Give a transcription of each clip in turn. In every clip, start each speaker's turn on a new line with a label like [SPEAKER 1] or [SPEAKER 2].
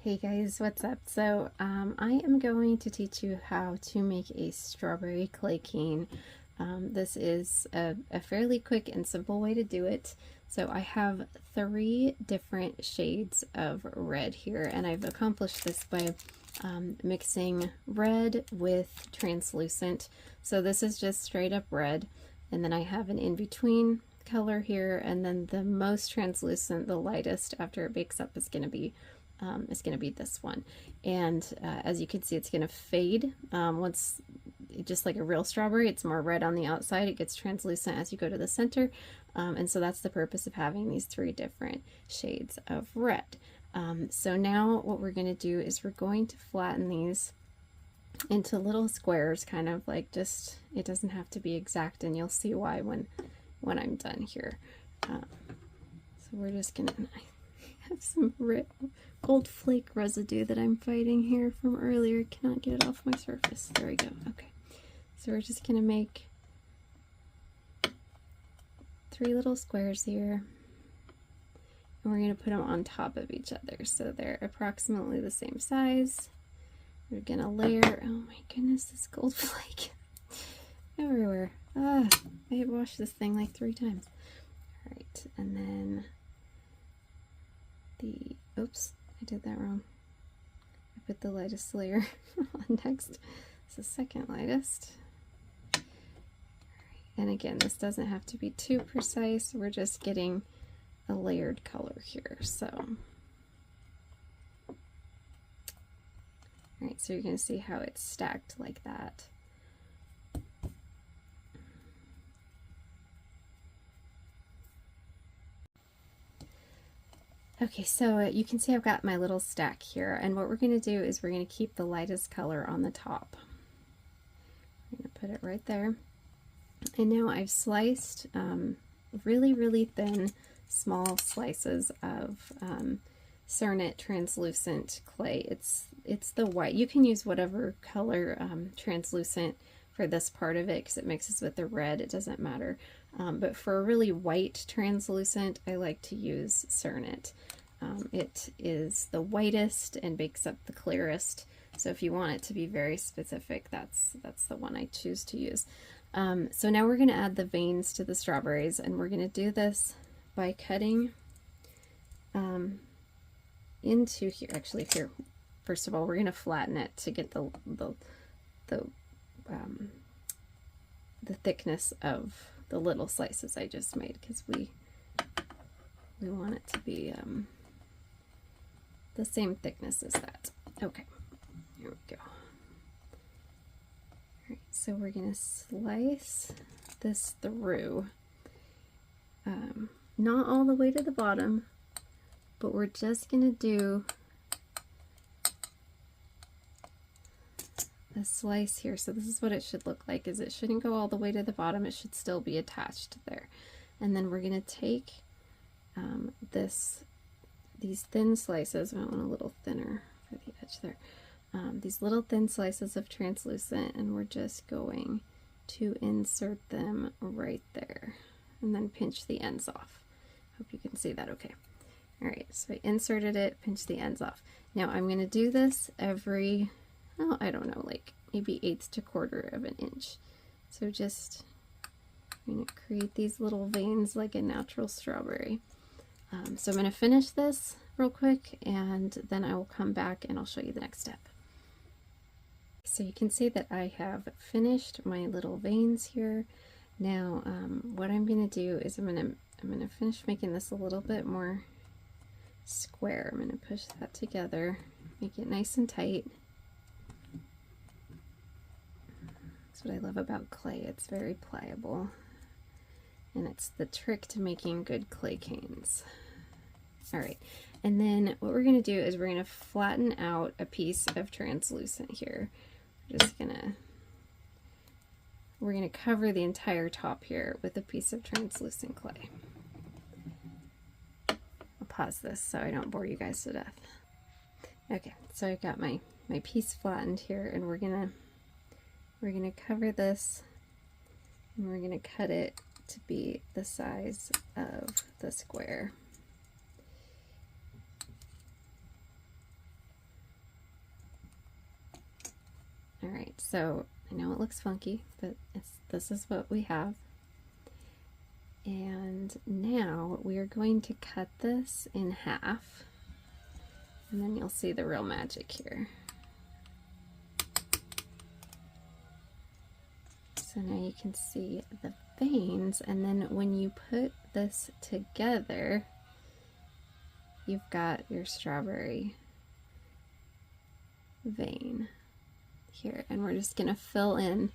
[SPEAKER 1] Hey guys, what's up? So I am going to teach you how to make a strawberry clay cane. This is a fairly quick and simple way to do it. So I have 3 different shades of red here, and I've accomplished this by mixing red with translucent. So this is just straight up red, and then I have an in-between color here, and then the most translucent, the lightest after it bakes up, is going to be this one. And as you can see, it's going to fade once, just like a real strawberry. It's more red on the outside. It gets translucent as you go to the center. And so that's the purpose of having these 3 different shades of red. So now what we're going to do is we're going to flatten these into little squares, kind of like, just, it doesn't have to be exact, and you'll see why when I'm done here. So we're just going to have some gold flake residue that I'm fighting here from earlier. Cannot get it off my surface. There we go. Okay. So we're just going to make 3 little squares here. And we're going to put them on top of each other so they're approximately the same size. We're going to layer, oh my goodness, this gold flake everywhere. I have washed this thing like 3 times. Alright, and then oops, I did that wrong. I put the lightest layer on next. It's the second lightest. And again, this doesn't have to be too precise. We're just getting a layered color here. So, alright, so you're going to see how it's stacked like that. Okay, so you can see I've got my little stack here, and what we're going to do is we're going to keep the lightest color on the top. I'm going to put it right there. And now I've sliced really, really thin, small slices of Cernit translucent clay. It's the white. You can use whatever color translucent for this part of it because it mixes with the red. It doesn't matter. But for a really white translucent, I like to use Cernit. It is the whitest and bakes up the clearest. So if you want it to be very specific, that's the one I choose to use. So now we're going to add the veins to the strawberries, and we're going to do this by cutting into here. Actually, here, first of all, we're going to flatten it to get the thickness of the little slices I just made, because we want it to be the same thickness as that. Okay, here we go. Alright, so we're going to slice this through, not all the way to the bottom, but we're just going to do a slice here. So this is what it should look like, is it shouldn't go all the way to the bottom, it should still be attached there. And then we're going to take these thin slices, I want a little thinner for the edge there, these little thin slices of translucent, and we're just going to insert them right there and then pinch the ends off. Hope you can see that okay. Alright, so I inserted it, pinched the ends off. Now I'm going to do this every, oh, I don't know, like maybe 1/8 to 1/4 of an inch. So just, I'm going to create these little veins like a natural strawberry. So I'm going to finish this real quick, and then I will come back and I'll show you the next step. So you can see that I have finished my little veins here. Now what I'm going to do is I'm going to finish making this a little bit more square. I'm going to push that together, make it nice and tight. That's what I love about clay. It's very pliable, and it's the trick to making good clay canes. Alright, and then what we're going to do is we're going to flatten out a piece of translucent here. We're going to cover the entire top here with a piece of translucent clay. I'll pause this so I don't bore you guys to death. Okay, so I've got my piece flattened here, and we're gonna cover this, and we're gonna cut it to be the size of the square. All right, so I know it looks funky, but this is what we have. And now we are going to cut this in half, and then you'll see the real magic here. So now you can see the veins, and then when you put this together, you've got your strawberry vein here, and we're just gonna fill in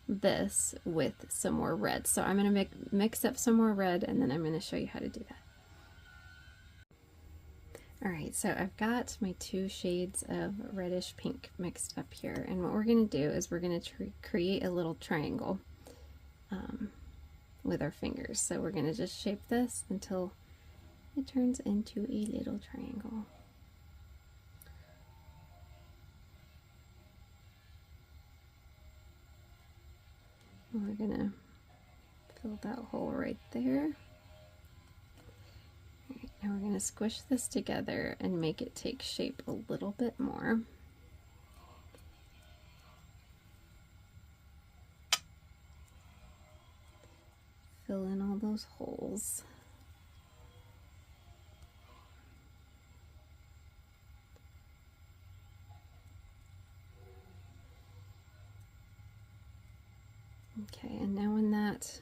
[SPEAKER 1] this with some more red. So I'm gonna mix up some more red, and then I'm gonna show you how to do that. All right, so I've got my 2 shades of reddish pink mixed up here, and what we're going to do is we're going to create a little triangle with our fingers. So we're going to just shape this until it turns into a little triangle. And we're going to fill that hole right there. Now we're going to squish this together and make it take shape a little bit more. Fill in all those holes. Okay, and now when that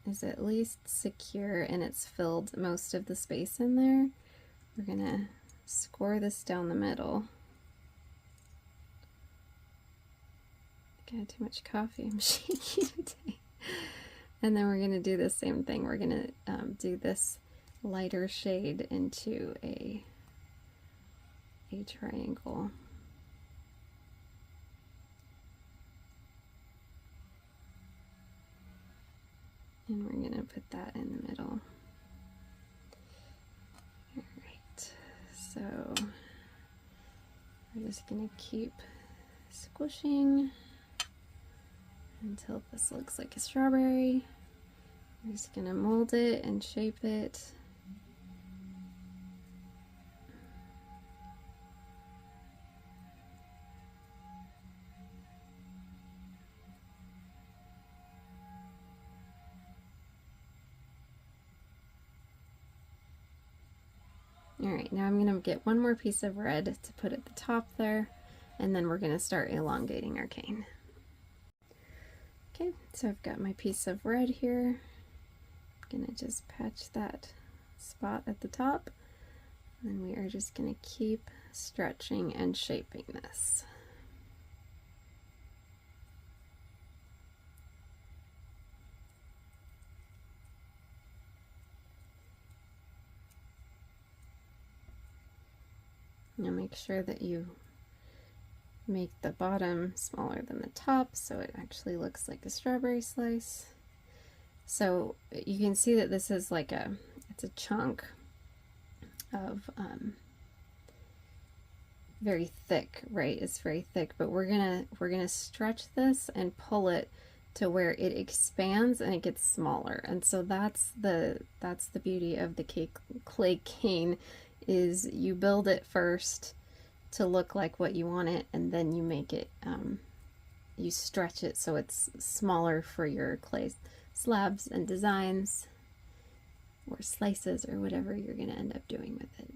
[SPEAKER 1] is at least secure and it's filled most of the space in there, we're gonna score this down the middle. I had too much coffee, I'm shaky today. And then we're gonna do the same thing. We're gonna do this lighter shade into a triangle. And we're gonna put that in the middle. All right, so we're just gonna keep squishing until this looks like a strawberry. We're just gonna mold it and shape it. Alright, now I'm going to get one more piece of red to put at the top there, and then we're going to start elongating our cane. Okay, so I've got my piece of red here. I'm going to just patch that spot at the top, and then we are just going to keep stretching and shaping this. Now make sure that you make the bottom smaller than the top so it actually looks like a strawberry slice. So you can see that this is like it's a chunk of very thick, right? It's very thick, but we're gonna stretch this and pull it to where it expands and it gets smaller. And so that's the beauty of the clay cane, is you build it first to look like what you want it, and then you make it, you stretch it so it's smaller for your clay slabs and designs or slices or whatever you're going to end up doing with it.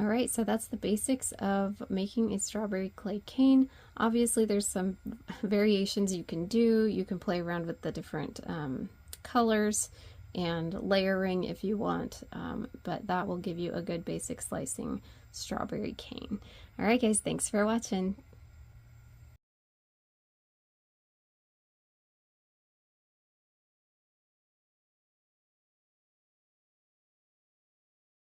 [SPEAKER 1] All right, so that's the basics of making a strawberry clay cane. Obviously, there's some variations you can do. You can play around with the different colors and layering if you want, but that will give you a good basic slicing strawberry cane. All right, guys, thanks for watching.